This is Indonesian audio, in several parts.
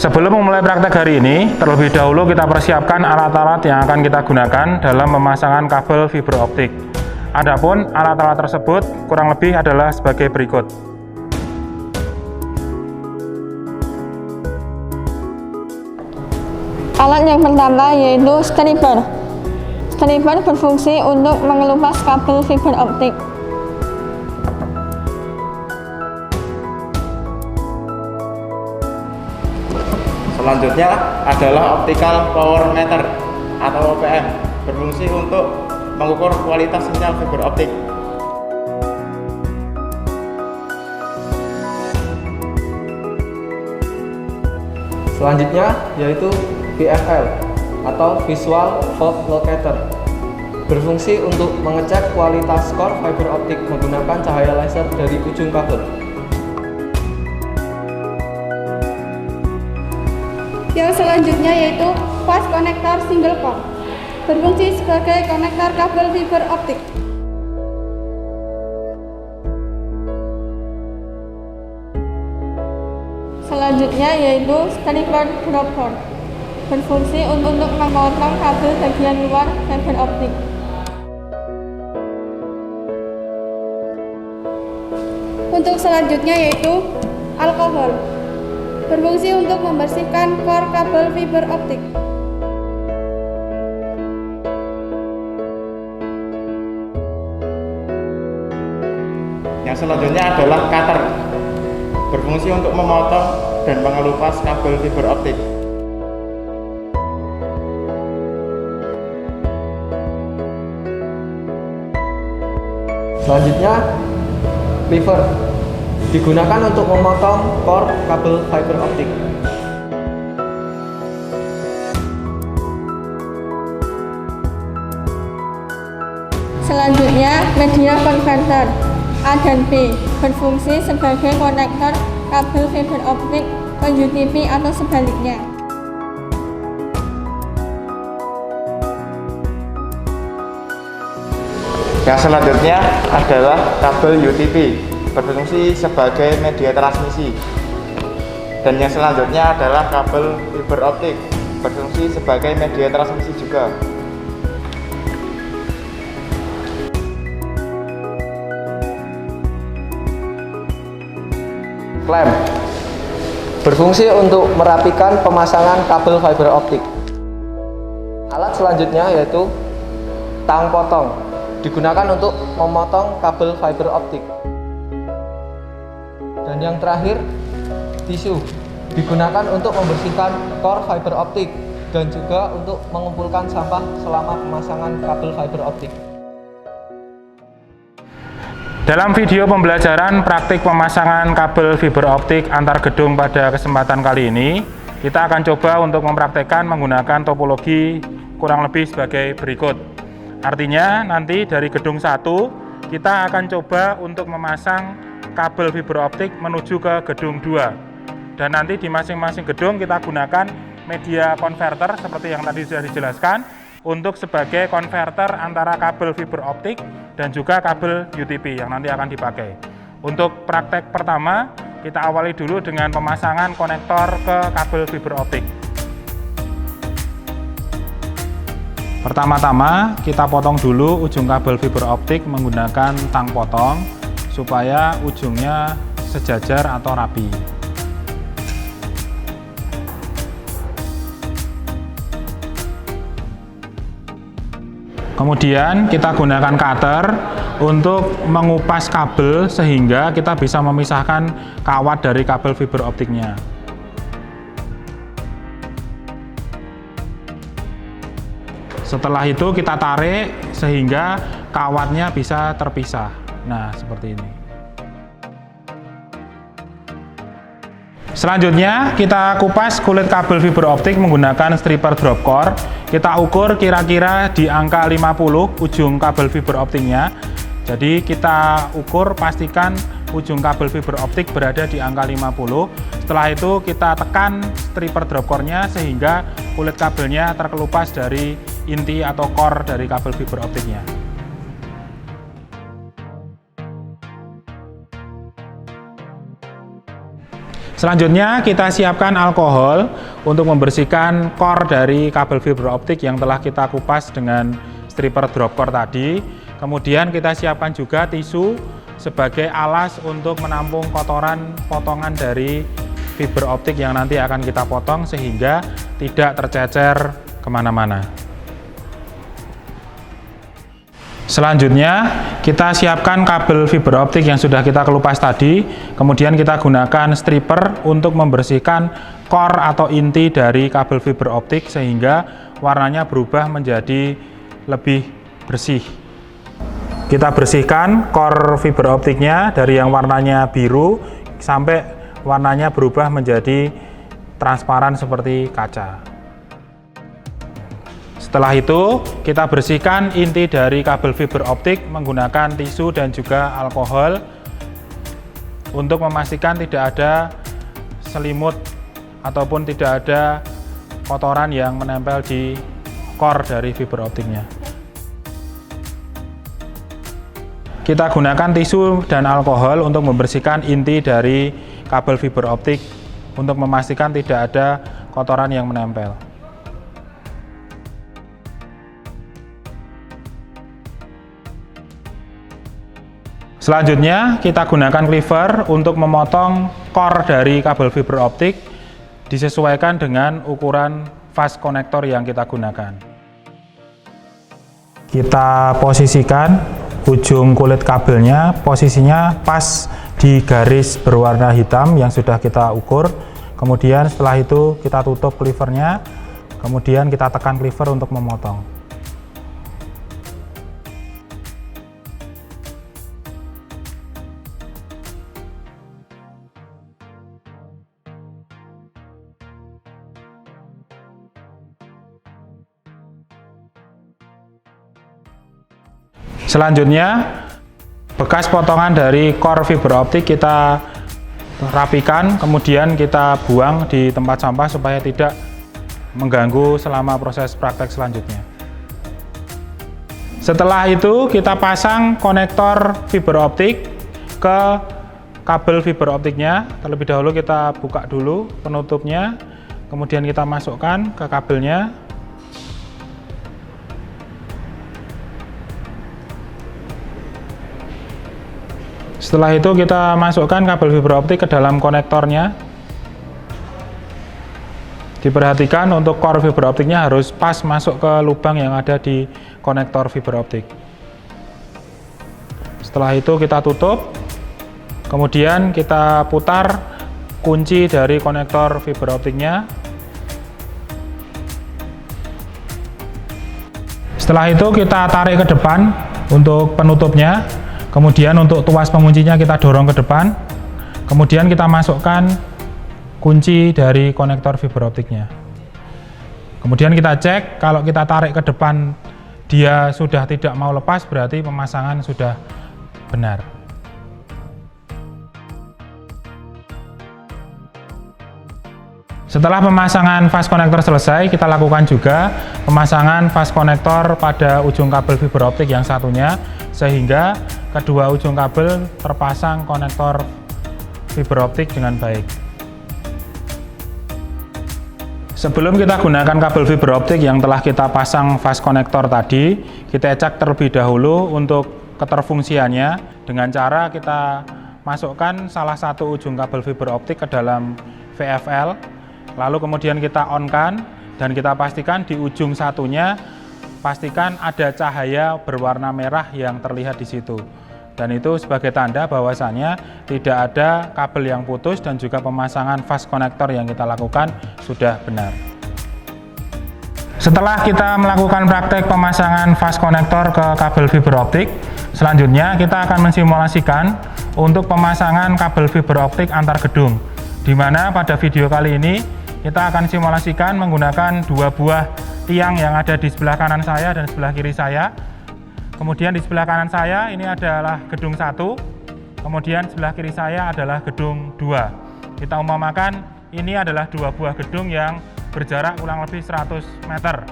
Sebelum memulai praktek hari ini, terlebih dahulu kita persiapkan alat-alat yang akan kita gunakan dalam pemasangan kabel fiber optik. Adapun alat-alat tersebut kurang lebih adalah sebagai berikut. Alat yang pertama yaitu striper. Striper berfungsi untuk mengelupas kabel fiber optik. Selanjutnya adalah optical power meter atau OPM, berfungsi untuk mengukur kualitas sinyal fiber optik. Selanjutnya yaitu VFL atau Visual Fault Locator, berfungsi untuk mengecek kualitas core fiber optik menggunakan cahaya laser dari ujung kabel. Yang selanjutnya yaitu fast connector single core, berfungsi sebagai konektor kabel fiber optik. Selanjutnya yaitu striper drop core, berfungsi untuk memotong kabel bagian luar fiber optik. Untuk selanjutnya yaitu alkohol, berfungsi untuk membersihkan core kabel fiber optik. Yang selanjutnya adalah cutter, berfungsi untuk memotong dan mengelupas kabel fiber optik. Selanjutnya, cleaver, digunakan untuk memotong core kabel fiber optik. Selanjutnya media converter A dan B, berfungsi sebagai konektor kabel fiber optik ke UTP atau sebaliknya. Yang selanjutnya adalah kabel UTP, berfungsi sebagai media transmisi. Dan yang selanjutnya adalah kabel fiber optik, berfungsi sebagai media transmisi juga. Clamp, berfungsi untuk merapikan pemasangan kabel fiber optik. Alat selanjutnya yaitu tang potong, digunakan untuk memotong kabel fiber optik. Dan yang terakhir, tisu, digunakan untuk membersihkan core fiber optik dan juga untuk mengumpulkan sampah selama pemasangan kabel fiber optik. Dalam video pembelajaran praktik pemasangan kabel fiber optik antar gedung pada kesempatan kali ini, kita akan coba untuk mempraktekkan menggunakan topologi kurang lebih sebagai berikut. Artinya nanti dari gedung 1 kita akan coba untuk memasang kabel fiber optik menuju ke gedung 2. Dan nanti di masing-masing gedung kita gunakan media konverter seperti yang tadi sudah dijelaskan untuk sebagai konverter antara kabel fiber optik dan juga kabel UTP yang nanti akan dipakai. Untuk praktek pertama, kita awali dulu dengan pemasangan konektor ke kabel fiber optik. Pertama-tama, kita potong dulu ujung kabel fiber optik menggunakan tang potong supaya ujungnya sejajar atau rapi. Kemudian kita gunakan cutter untuk mengupas kabel sehingga kita bisa memisahkan kawat dari kabel fiber optiknya. Setelah itu kita tarik sehingga kawatnya bisa terpisah. Nah, seperti ini. Selanjutnya kita kupas kulit kabel fiber optik menggunakan striper drop core. Kita ukur kira-kira di angka 50 ujung kabel fiber optiknya. Jadi kita ukur pastikan ujung kabel fiber optik berada di angka 50. Setelah itu kita tekan striper drop core-nya sehingga kulit kabelnya terkelupas dari inti atau core dari kabel fiber optiknya. Selanjutnya kita siapkan alkohol untuk membersihkan core dari kabel fiber optik yang telah kita kupas dengan stripper drop core tadi. Kemudian kita siapkan juga tisu sebagai alas untuk menampung kotoran potongan dari fiber optik yang nanti akan kita potong sehingga tidak tercecer kemana-mana. Selanjutnya kita siapkan kabel fiber optik yang sudah kita kelupas tadi, kemudian kita gunakan stripper untuk membersihkan core atau inti dari kabel fiber optik sehingga warnanya berubah menjadi lebih bersih. Kita bersihkan core fiber optiknya dari yang warnanya biru sampai warnanya berubah menjadi transparan seperti kaca. Setelah itu, kita bersihkan inti dari kabel fiber optik menggunakan tisu dan juga alkohol untuk memastikan tidak ada selimut ataupun tidak ada kotoran yang menempel di core dari fiber optiknya. Kita gunakan tisu dan alkohol untuk membersihkan inti dari kabel fiber optik untuk memastikan tidak ada kotoran yang menempel. Selanjutnya kita gunakan cleaver untuk memotong core dari kabel fiber optik disesuaikan dengan ukuran fast connector yang kita gunakan. Kita posisikan ujung kulit kabelnya, posisinya pas di garis berwarna hitam yang sudah kita ukur. Kemudian setelah itu kita tutup cleavernya, kemudian kita tekan cleaver untuk memotong. Selanjutnya, bekas potongan dari core fiber optik kita rapikan, kemudian kita buang di tempat sampah supaya tidak mengganggu selama proses praktek selanjutnya. Setelah itu, kita pasang konektor fiber optik ke kabel fiber optiknya. Terlebih dahulu kita buka dulu penutupnya, kemudian kita masukkan ke kabelnya. Setelah itu kita masukkan kabel fiber optik ke dalam konektornya. Diperhatikan untuk core fiber optiknya harus pas masuk ke lubang yang ada di konektor fiber optik. Setelah itu kita tutup, kemudian kita putar kunci dari konektor fiber optiknya. Setelah itu kita tarik ke depan untuk penutupnya. Kemudian untuk tuas penguncinya kita dorong ke depan, kemudian kita masukkan kunci dari konektor fiber optiknya. Kemudian kita cek, kalau kita tarik ke depan dia sudah tidak mau lepas, berarti pemasangan sudah benar. Setelah pemasangan fast connector selesai, kita lakukan juga pemasangan fast connector pada ujung kabel fiber optik yang satunya, sehingga kedua ujung kabel terpasang konektor fiber optik dengan baik. Sebelum kita gunakan kabel fiber optik yang telah kita pasang fast connector tadi, kita cek terlebih dahulu untuk keterfungsiannya dengan cara kita masukkan salah satu ujung kabel fiber optik ke dalam VFL, lalu kemudian kita on-kan dan kita pastikan di ujung satunya pastikan ada cahaya berwarna merah yang terlihat di situ. Dan itu sebagai tanda bahwasanya tidak ada kabel yang putus dan juga pemasangan fast connector yang kita lakukan sudah benar. Setelah kita melakukan praktek pemasangan fast connector ke kabel fiber optik, selanjutnya kita akan mensimulasikan untuk pemasangan kabel fiber optik antar gedung, di mana pada video kali ini kita akan simulasikan menggunakan dua buah tiang yang ada di sebelah kanan saya dan sebelah kiri saya. Kemudian di sebelah kanan saya ini adalah gedung 1, kemudian sebelah kiri saya adalah gedung 2. Kita umpamakan ini adalah dua buah gedung yang berjarak kurang lebih 100 meter.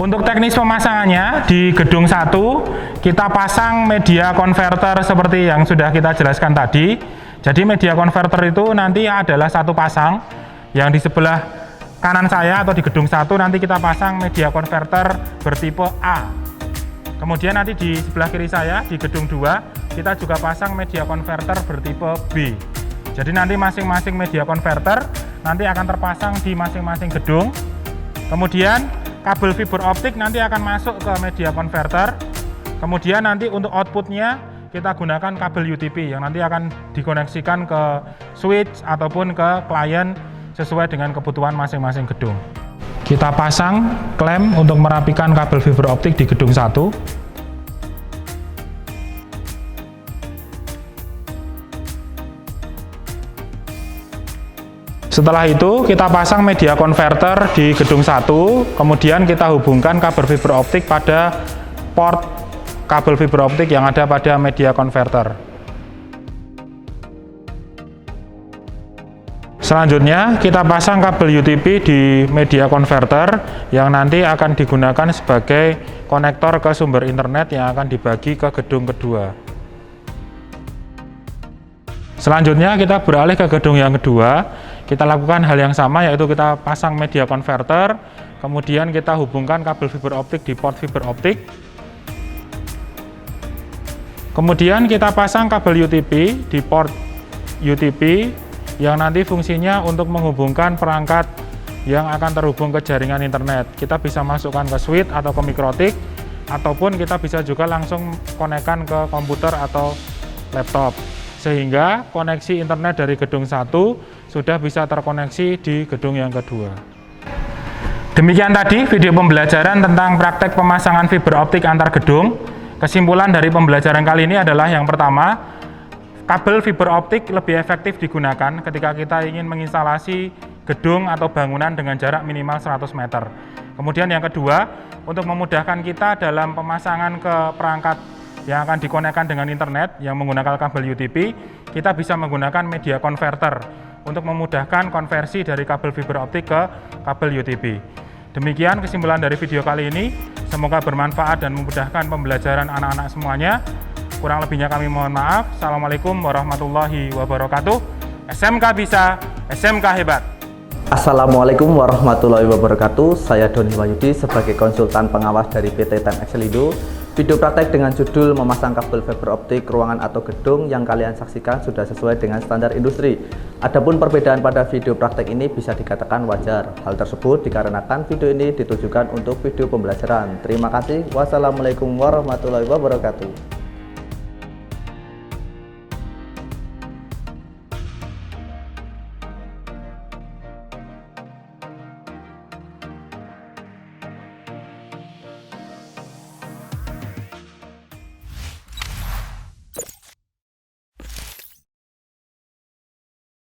Untuk teknis pemasangannya, di gedung 1 kita pasang media konverter seperti yang sudah kita jelaskan tadi. Jadi media converter itu nanti adalah satu pasang, yang di sebelah kanan saya atau di gedung 1 nanti kita pasang media converter bertipe A. Kemudian nanti di sebelah kiri saya di gedung 2 kita juga pasang media converter bertipe B. Jadi nanti masing-masing media converter nanti akan terpasang di masing-masing gedung. Kemudian kabel fiber optik nanti akan masuk ke media converter. Kemudian nanti untuk outputnya kita gunakan kabel UTP yang nanti akan dikoneksikan ke switch ataupun ke klien sesuai dengan kebutuhan masing-masing gedung. Kita pasang klem untuk merapikan kabel fiber optik di gedung 1. Setelah itu kita pasang media converter di gedung 1, kemudian kita hubungkan kabel fiber optik pada port kabel fiber optik yang ada pada media converter. Selanjutnya kita pasang kabel UTP di media converter yang nanti akan digunakan sebagai konektor ke sumber internet yang akan dibagi ke gedung kedua. Selanjutnya kita beralih ke gedung yang kedua. Kita lakukan hal yang sama, yaitu kita pasang media converter, kemudian kita hubungkan kabel fiber optik di port fiber optik. Kemudian kita pasang kabel UTP di port UTP yang nanti fungsinya untuk menghubungkan perangkat yang akan terhubung ke jaringan internet. Kita bisa masukkan ke switch atau ke mikrotik, ataupun kita bisa juga langsung konekkan ke komputer atau laptop. Sehingga koneksi internet dari gedung 1 sudah bisa terkoneksi di gedung yang kedua. Demikian tadi video pembelajaran tentang praktek pemasangan fiber optik antar gedung. Kesimpulan dari pembelajaran kali ini adalah yang pertama, kabel fiber optik lebih efektif digunakan ketika kita ingin menginstalasi gedung atau bangunan dengan jarak minimal 100 meter. Kemudian yang kedua, untuk memudahkan kita dalam pemasangan ke perangkat yang akan dikonekkan dengan internet yang menggunakan kabel UTP, kita bisa menggunakan media converter untuk memudahkan konversi dari kabel fiber optik ke kabel UTP. Demikian kesimpulan dari video kali ini. Semoga bermanfaat dan memudahkan pembelajaran anak-anak semuanya. Kurang lebihnya kami mohon maaf. Assalamualaikum warahmatullahi wabarakatuh. SMK bisa, SMK hebat. Assalamualaikum warahmatullahi wabarakatuh. Saya Doni Wahyudi sebagai konsultan pengawas dari PT Time Excelindo. Video praktek dengan judul memasang kabel fiber optik ruangan atau gedung yang kalian saksikan sudah sesuai dengan standar industri. Adapun perbedaan pada video praktek ini bisa dikatakan wajar. Hal tersebut dikarenakan video ini ditujukan untuk video pembelajaran. Terima kasih. Wassalamualaikum warahmatullahi wabarakatuh.